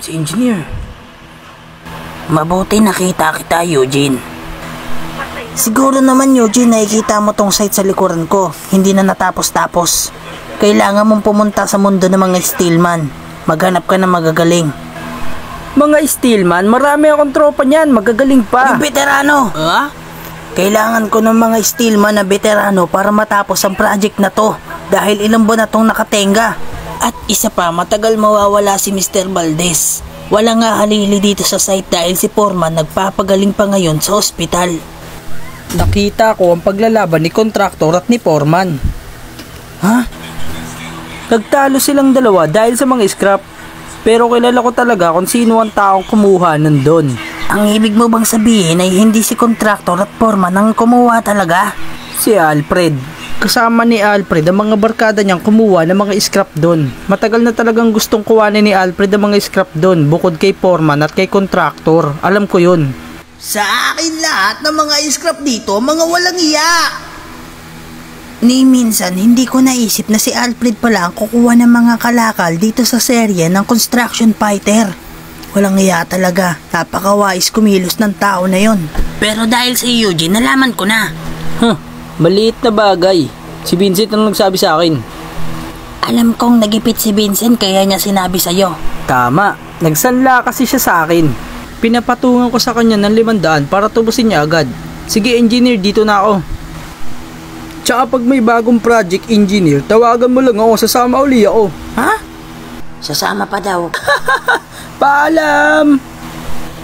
si engineer. Mabuti nakita kita, Eugene. Siguro naman, Eugene, nakikita mo tong site sa likuran ko. Hindi na natapos-tapos. Kailangan mong pumunta sa mundo ng mga steelman. Maghanap ka ng magagaling. Mga steelman? Marami akong tropa niyan. Magagaling pa. Yung veterano! Ha? Kailangan ko ng mga steelman na veterano para matapos ang project na to. Dahil ilang buwan na tong nakatenga. At isa pa, matagal mawawala si Mr. Valdez. Wala nga halili dito sa site dahil si Foreman nagpapagaling pa ngayon sa ospital. Nakita ko ang paglalaban ni kontraktor at ni foreman. Ha? Nagtalo silang dalawa dahil sa mga scrap. Pero kilala ko talaga kung sino ang taong kumuha nandun. Ang ibig mo bang sabihin ay hindi si kontraktor at foreman ang kumuha talaga? Si Alfred. Kasama ni Alfred ang mga barkada niyang kumuha ng mga scrap doon. Matagal na talagang gustong kuhanin ni Alfred ang mga scrap doon bukod kay foreman at kay kontraktor. Alam ko yun. Sa akin lahat ng mga scrap dito, mga walang iya. Ni minsan, hindi ko naisip na si Alfred pala ang kukuha ng mga kalakal dito sa serye ng Construction Fighter. Walang iya talaga. Napakawais kumilos ng tao na yon. Pero dahil sa Eugene, nalaman ko na. Maliit na bagay. Si Vincent ang nagsabi sa akin. Alam kong nagipit si Vincent kaya niya sinabi sa'yo. Tama. Nagsanla kasi siya sa akin. Pinapatungan ko sa kanya ng 500 para tubusin niya agad. Sige engineer, dito na ako. Tsaka pag may bagong project engineer, tawagan mo lang ako, sasama uli ako. Ha? Sasama pa daw. Paalam!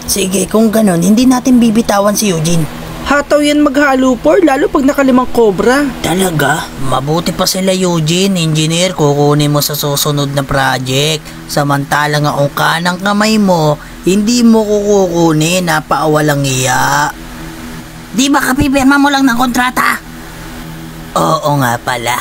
Sige, kung ganon, hindi natin bibitawan si Eugene. Hataw yan maghalo por, lalo pag nakalimang cobra. Talaga? Mabuti pa sila Eugene, engineer, kukunin mo sa susunod na project. Samantalang ang kanang kamay mo, hindi mo kukunin, napaawalang iya. Di ba kapipirma mo lang ng kontrata? Oo nga pala.